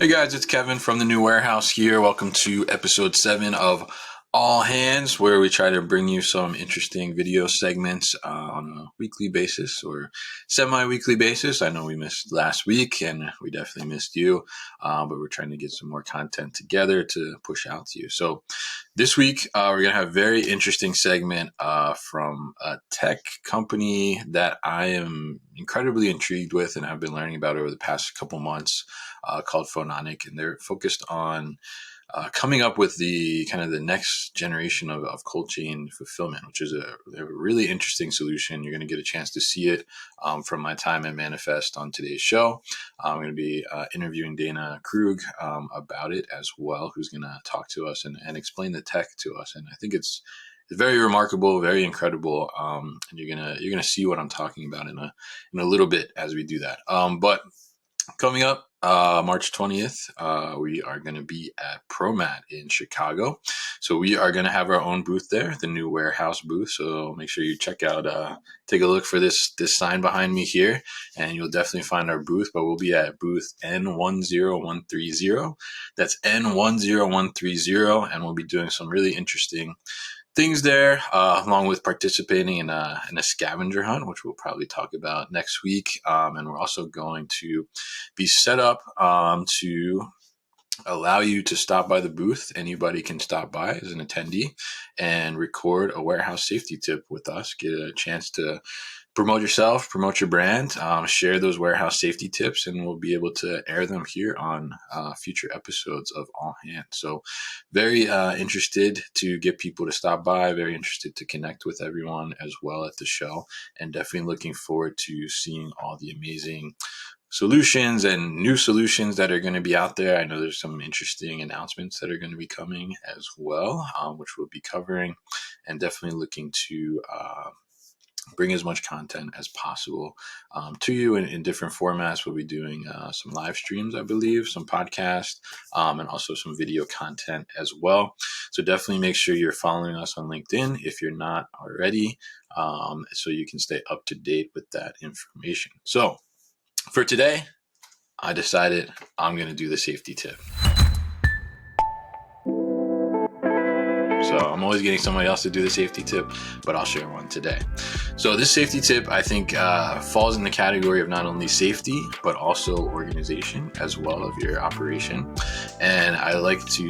Hey guys, it's Kevin from the new warehouse here. Welcome to episode 7 of All Hands, where we try to bring you some interesting video segments on a weekly basis or semi-weekly basis. I know we missed last week and we definitely missed you, but we're trying to get some more content together to push out to you. So this week, we're going to have a very interesting segment from a tech company that I am incredibly intrigued with and have been learning about over the past couple months, called Phononic, and they're focused on coming up with the kind of the next generation of cold chain fulfillment, which is a really interesting solution. You're going to get a chance to see it from my time at Manifest on today's show. I'm going to be interviewing Dana Krug about it as well, who's going to talk to us and explain the tech to us. And I think it's very remarkable, very incredible, and you're gonna see what I'm talking about in a little bit as we do that. But coming up, March 20th, we are going to be at ProMat in Chicago. So we are going to have our own booth there, the new warehouse booth. So make sure you check out, take a look for this sign behind me here, and you'll definitely find our booth. But we'll be at booth N10130. That's N10130, and we'll be doing some really interesting things there, along with participating in a scavenger hunt, which we'll probably talk about next week. And we're also going to be set up to allow you to stop by the booth. Anybody can stop by as an attendee and record a warehouse safety tip with us, get a chance to promote yourself, promote your brand, share those warehouse safety tips, and we'll be able to air them here on future episodes of All Hands. So very interested to get people to stop by, very interested to connect with everyone as well at the show, and definitely looking forward to seeing all the amazing solutions and new solutions that are going to be out there. I know there's some interesting announcements that are going to be coming as well, which we'll be covering, and definitely looking to bring as much content as possible to you in different formats. We'll be doing some live streams, I believe, some podcasts, and also some video content as well. So definitely make sure you're following us on LinkedIn if you're not already, so you can stay up to date with that information. So for today, I decided I'm going to do the safety tip. So I'm always getting somebody else to do the safety tip, but I'll share one today. So this safety tip, I think, falls in the category of not only safety, but also organization as well of your operation. And I like to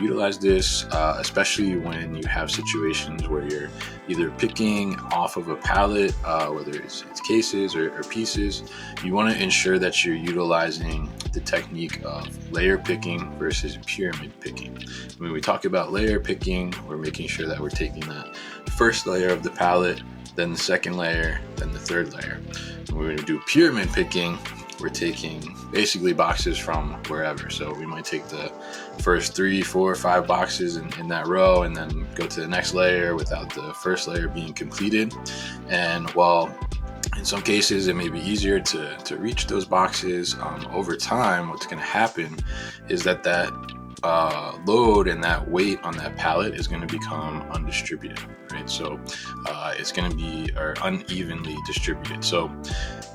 utilize this, especially when you have situations where you're either picking off of a pallet, whether it's cases or pieces. You want to ensure that you're utilizing the technique of layer picking versus pyramid picking. When we talk about layer picking, we're making sure that we're taking that first layer of the pallet, then the second layer, then the third layer. When we're going to do pyramid picking, we're taking basically boxes from wherever. So we might take the first 3, 4, 5 boxes in that row and then go to the next layer without the first layer being completed. And while in some cases it may be easier to reach those boxes, over time what's going to happen is that load and that weight on that pallet is going to become undistributed, right? So it's going to be unevenly distributed. So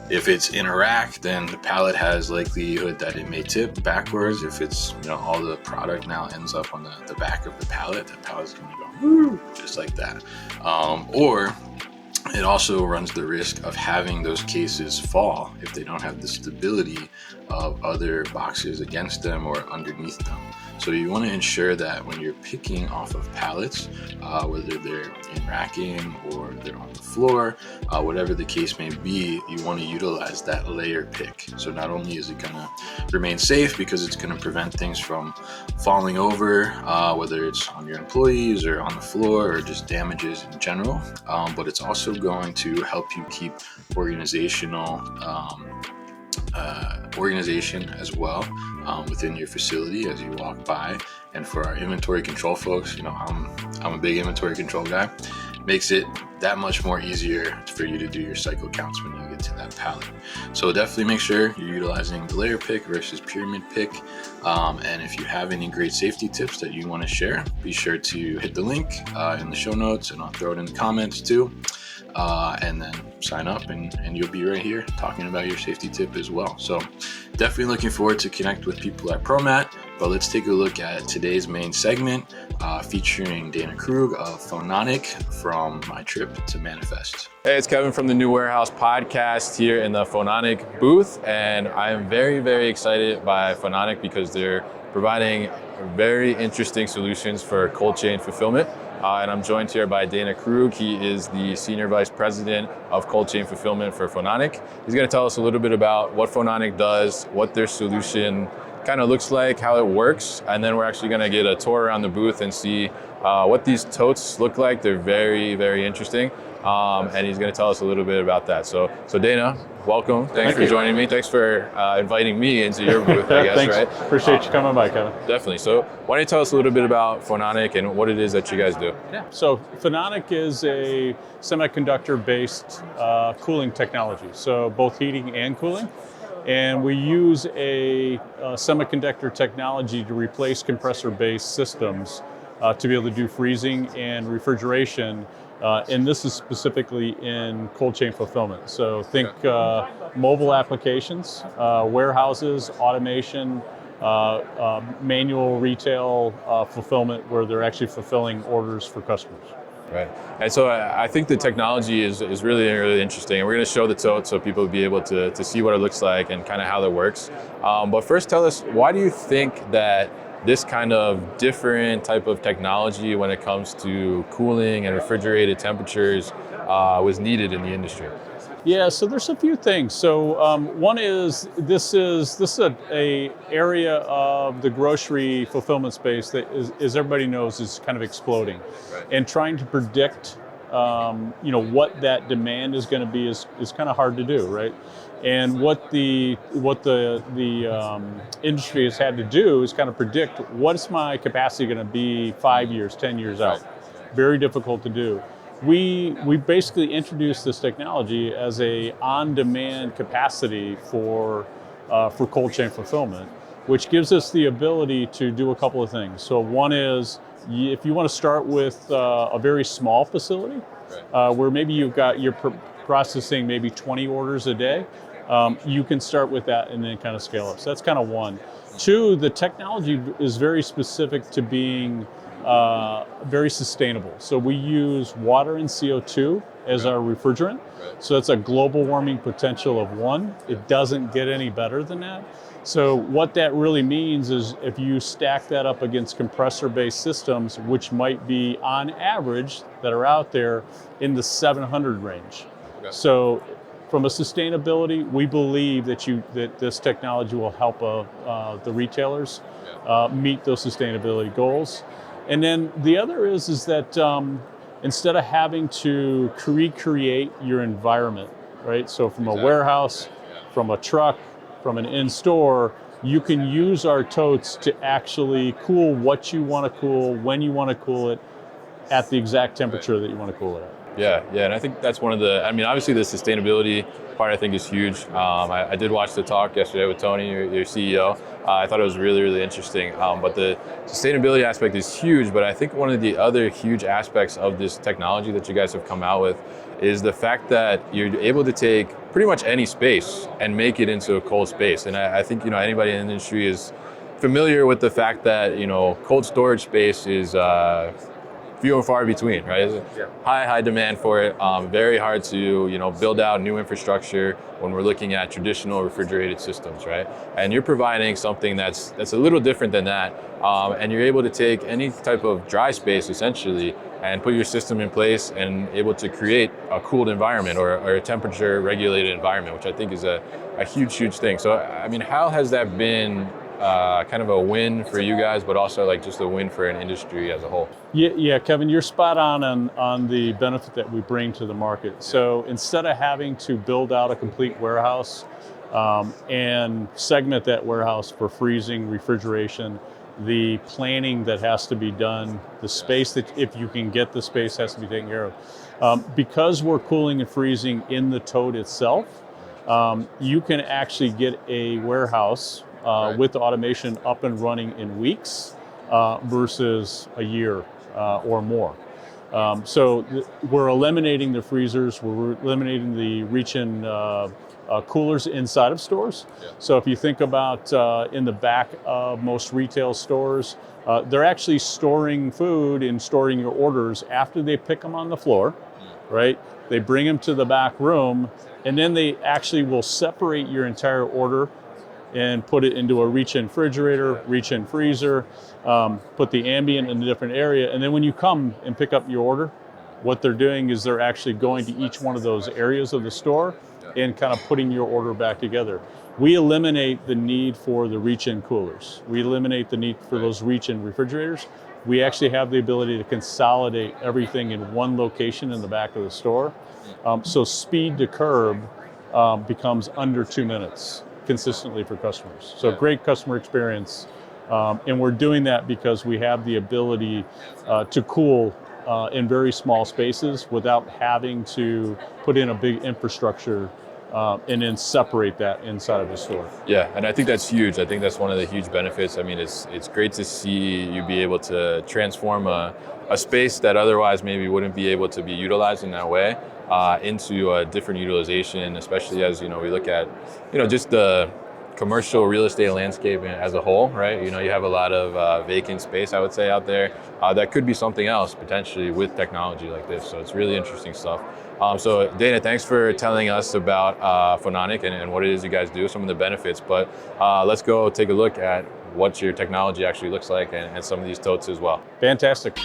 if it's in a rack, then the pallet has likelihood that it may tip backwards. If it's, all the product now ends up on the back of the pallet's going to go woo, just like that. Or it also runs the risk of having those cases fall if they don't have the stability of other boxes against them or underneath them. So you want to ensure that when you're picking off of pallets, whether they're in racking or they're on the floor, whatever the case may be, you want to utilize that layer pick. So not only is it going to remain safe because it's going to prevent things from falling over, whether it's on your employees or on the floor or just damages in general, but it's also going to help you keep organization as well within your facility as you walk by. And for our inventory control folks, I'm a big inventory control guy. Makes it that much more easier for you to do your cycle counts when you get to that pallet. So definitely make sure you're utilizing the layer pick versus pyramid pick. And if you have any great safety tips that you want to share, be sure to hit the link in the show notes, and I'll throw it in the comments too. and then sign up and you'll be right here talking about your safety tip as well. So definitely looking forward to connect with people at ProMat, but let's take a look at today's main segment featuring Dana Krug of Phononic from my trip to Manifest. Hey, it's Kevin from the New Warehouse podcast here in the Phononic booth, and I am very, very excited by Phononic because they're providing very interesting solutions for cold chain fulfillment. And I'm joined here by Dana Krug. He is the Senior Vice President of Cold Chain Fulfillment for Phononic. He's going to tell us a little bit about what Phononic does, what their solution kind of looks like, how it works, and then we're actually going to get a tour around the booth and see what these totes look like. They're very, very interesting. And he's going to tell us a little bit about that. So Dana, welcome. Thanks for joining me. Thanks for inviting me into your booth, I guess, Thanks. Right? Appreciate you coming by, Kevin. Definitely. So why don't you tell us a little bit about Phononic and what it is that you guys do? Yeah. So Phononic is a semiconductor-based cooling technology, so both heating and cooling. And we use a semiconductor technology to replace compressor-based systems to be able to do freezing and refrigeration. And this is specifically in cold chain fulfillment. So think mobile applications, warehouses, automation, manual retail fulfillment where they're actually fulfilling orders for customers. Right. And so I think the technology is really, really interesting. And we're going to show the tote so people will be able to see what it looks like and kind of how that works. But first tell us, why do you think that this kind of different type of technology when it comes to cooling and refrigerated temperatures was needed in the industry? Yeah, so there's a few things. So one is this is a area of the grocery fulfillment space that as everybody knows is kind of exploding, right. And trying to predict what that demand is going to be is kind of hard to do, right? And what the industry has had to do is kind of predict what's my capacity going to be 5 years, 10 years out. Very difficult to do. We basically introduced this technology as a on-demand capacity for cold chain fulfillment, which gives us the ability to do a couple of things. So one is, if you want to start with a very small facility, right. Where maybe you're processing maybe 20 orders a day, you can start with that and then kind of scale up. So that's kind of one. Two, the technology is very specific to being very sustainable. So we use water and CO2 as our refrigerant. Right. So that's a global warming potential of 1. It doesn't get any better than that. So what that really means is if you stack that up against compressor-based systems, which might be on average that are out there in the 700 range. Okay. So from a sustainability, we believe that this technology will help the retailers meet those sustainability goals. And then the other is that instead of having to recreate your environment, right? So from a warehouse, from a truck, from an in-store, you can use our totes to actually cool what you want to cool, when you want to cool it, at the exact temperature that you want to cool it at. Yeah, and I think that's one of the, obviously the sustainability part I think is huge. I did watch the talk yesterday with Tony, your CEO. I thought it was really, really interesting. But the sustainability aspect is huge, but I think one of the other huge aspects of this technology that you guys have come out with is the fact that you're able to take pretty much any space and make it into a cold space. And I think, anybody in the industry is familiar with the fact that, cold storage space is few and far between, right? Yeah. High demand for it. Very hard to, build out new infrastructure when we're looking at traditional refrigerated systems, right? And you're providing something that's a little different than that. And you're able to take any type of dry space essentially and put your system in place and able to create a cooled environment or a temperature regulated environment, which I think is a huge thing. So, how has that been kind of a win for you guys, but also like just a win for an industry as a whole? Yeah, Kevin, you're spot on the benefit that we bring to the market. So instead of having to build out a complete warehouse and segment that warehouse for freezing, refrigeration, the planning that has to be done, the space that, if you can get the space, has to be taken care of. Because we're cooling and freezing in the tote itself, you can actually get a warehouse with the automation up and running in weeks versus a year or more. We're eliminating the freezers, we're eliminating the reach-in coolers inside of stores. Yeah. So if you think about in the back of most retail stores, they're actually storing food and storing your orders after they pick them on the floor, right? They bring them to the back room, and then they actually will separate your entire order and put it into a reach-in refrigerator, reach-in freezer, put the ambient in a different area. And then when you come and pick up your order, what they're doing is they're actually going to each one of those areas of the store and kind of putting your order back together. We eliminate the need for the reach-in coolers. We eliminate the need for those reach-in refrigerators. We actually have the ability to consolidate everything in one location in the back of the store. So speed to curb becomes under 2 minutes consistently for customers. So great customer experience. And we're doing that because we have the ability to cool in very small spaces without having to put in a big infrastructure and then separate that inside of the store. Yeah, and I think that's huge. I think that's one of the huge benefits. I mean, it's great to see you be able to transform a space that otherwise maybe wouldn't be able to be utilized in that way into a different utilization, especially as, we look at, just the commercial real estate landscape as a whole, right? You have a lot of vacant space, I would say, out there that could be something else potentially with technology like this. So it's really interesting stuff. So Dana, thanks for telling us about Phononic and what it is you guys do, some of the benefits. But let's go take a look at what your technology actually looks like and some of these totes as well. Fantastic.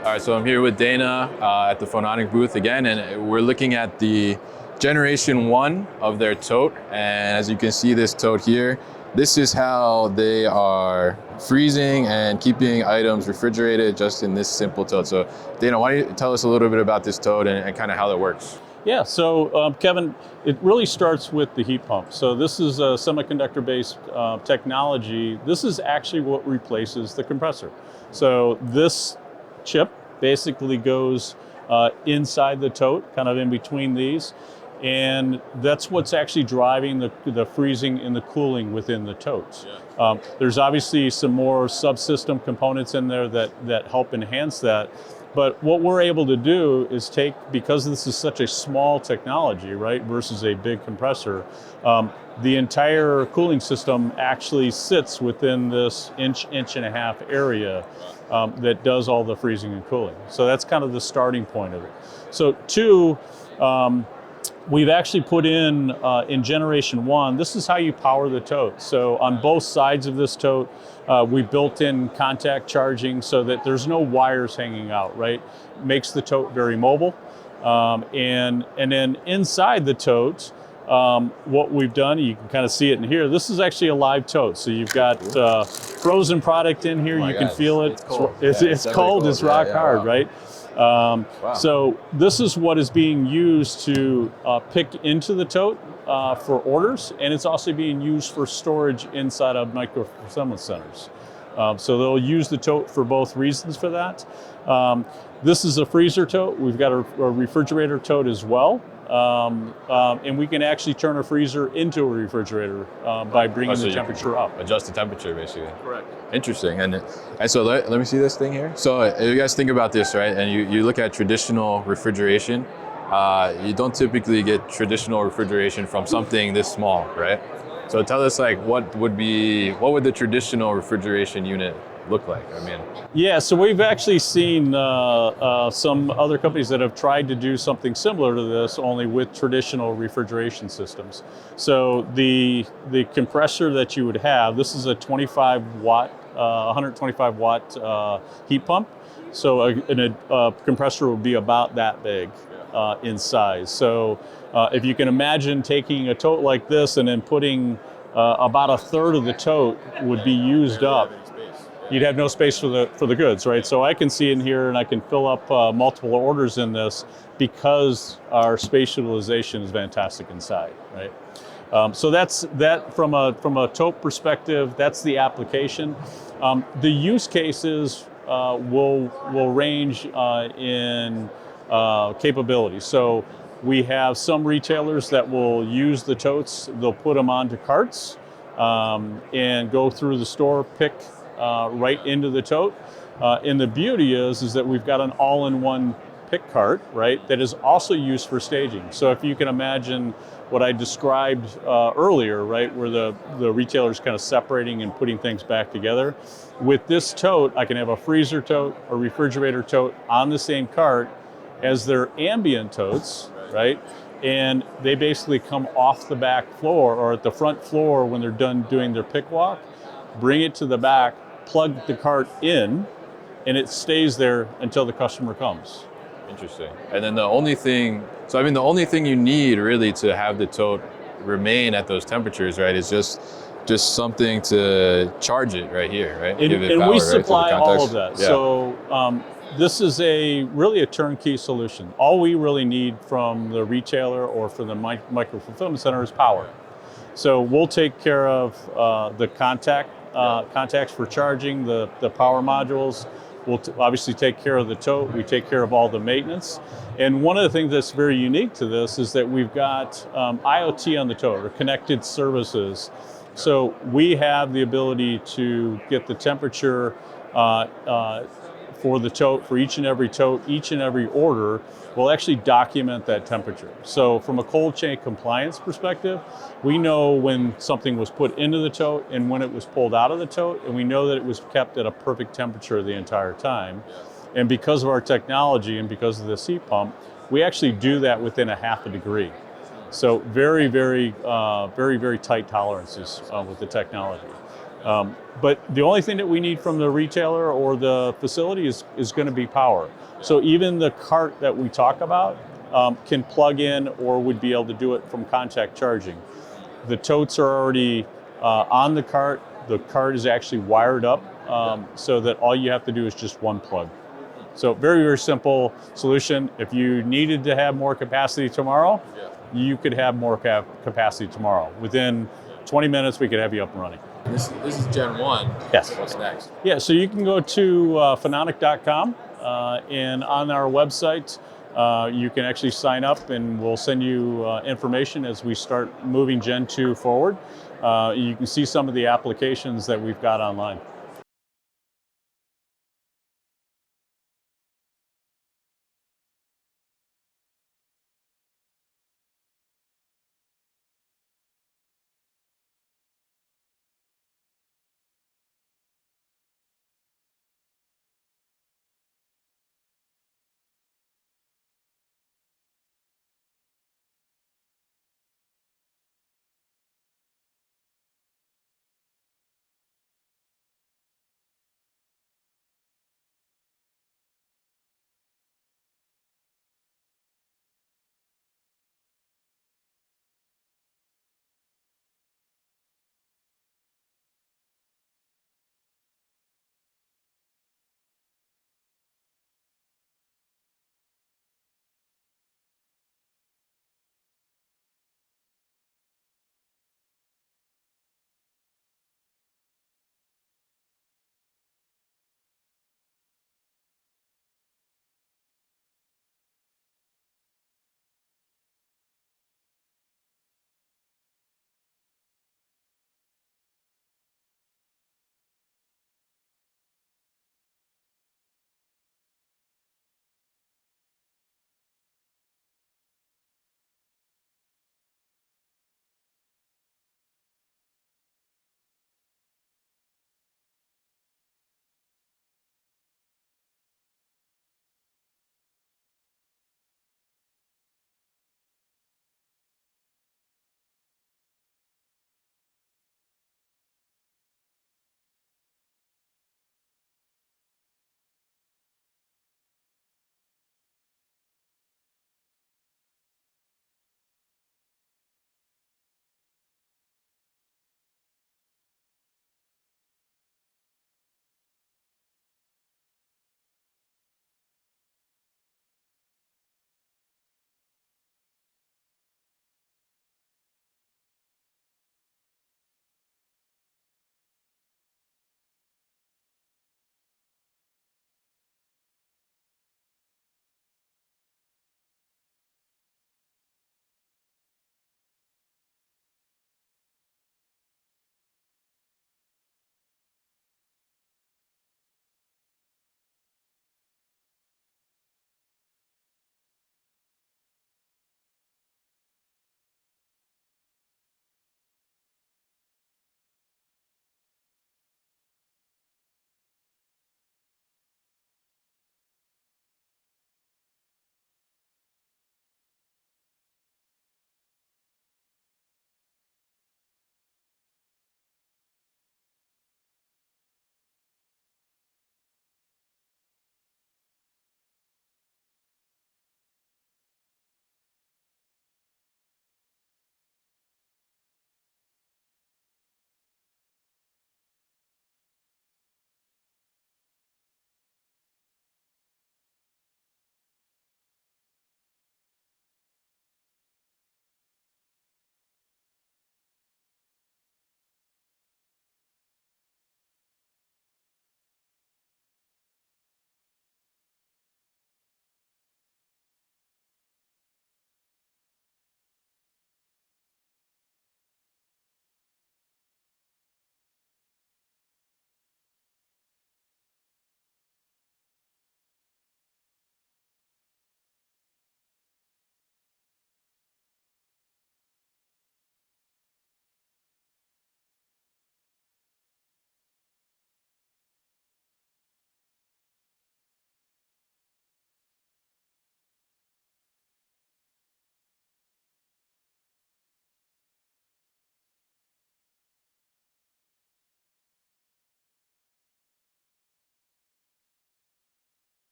All right, so I'm here with Dana at the Phononic booth again, and we're looking at the generation 1 of their tote. And as you can see, this tote here, this is how they are freezing and keeping items refrigerated just in this simple tote. So Dana, why don't you tell us a little bit about this tote and kind of how that works? Yeah, so Kevin, it really starts with the heat pump. So this is a semiconductor-based technology. This is actually what replaces the compressor. So this chip basically goes inside the tote, kind of in between these, and that's what's actually driving the freezing and the cooling within the totes. Yeah. There's obviously some more subsystem components in there that help enhance that. But what we're able to do is take, because this is such a small technology, right, versus a big compressor, the entire cooling system actually sits within this inch and a half area that does all the freezing and cooling. So that's kind of the starting point of it. So two, we've actually put in generation 1, this is how you power the tote. So on both sides of this tote, we built in contact charging so that there's no wires hanging out, right? Makes the tote very mobile. And then inside the tote, what we've done, you can kind of see it in here, this is actually a live tote. So you've got frozen product in here, you can feel it. It's cold, it's cold, it's rock hard, right? Wow. So this is what is being used to pick into the tote for orders, and it's also being used for storage inside of micro-fulfillment centers. So they'll use the tote for both reasons for that. This is a freezer tote. We've got a refrigerator tote as well. And we can actually turn a freezer into a refrigerator by bringing the temperature up. Adjust the temperature, basically. Correct. Interesting. And so let me see this thing here. So you guys think about this, right? And you look at traditional refrigeration. You don't typically get traditional refrigeration from something this small, right? So tell us, what would the traditional refrigeration unit look like? I mean, yeah, so we've actually seen some other companies that have tried to do something similar to this, only with traditional refrigeration systems. So the compressor that you would have, this is a 125 watt heat pump. So a compressor would be about that big in size. So if you can imagine taking a tote like this and then putting about a third of the tote would be used up, you'd have no space for the goods, right? So I can see in here and I can fill up multiple orders in this because our space utilization is fantastic inside, right? So that's that from a tote perspective. That's the application. The use cases will range in capability. So we have some retailers that will use the totes. They'll put them onto carts. and go through the store, pick right into the tote. And the beauty is that we've got an all-in-one pick cart, right, that is also used for staging. So if you can imagine what I described earlier, right, where the retailer's kind of separating and putting things back together, with this tote, I can have a freezer tote, a refrigerator tote on the same cart as their ambient totes, right? And they basically come off the back floor or at the front floor when they're done doing their pick walk, bring it to the back, plug the cart in, and it stays there until the customer comes. Interesting. And then the only thing you need really to have the tote remain at those temperatures, right, is just something to charge it right here, right? And we supply all of that. Yeah. So this is really a turnkey solution. All we really need from the retailer or from the micro fulfillment center is power. So we'll take care of the contacts for charging, the power modules. We'll obviously take care of the tote. We take care of all the maintenance. And one of the things that's very unique to this is that we've got IoT on the tote, or connected services. So we have the ability to get the temperature for the tote, for each and every tote, each and every order. We'll actually document that temperature. So from a cold chain compliance perspective, we know when something was put into the tote and when it was pulled out of the tote, and we know that it was kept at a perfect temperature the entire time. And because of our technology and because of this heat pump, we actually do that within a half a degree. So very, very tight tolerances with the technology. But the only thing that we need from the retailer or the facility is going to be power. So even the cart that we talk about can plug in or would be able to do it from contact charging. The totes are already on the cart. The cart is actually wired up so that all you have to do is just one plug. So very, very simple solution. If you needed to have more capacity tomorrow, you could have more capacity tomorrow. Within 20 minutes, we could have you up and running. This is Gen 1. Yes. What's next? Yeah, so you can go to Phononic.com and on our website, you can actually sign up and we'll send you information as we start moving Gen 2 forward. You can see some of the applications that we've got online.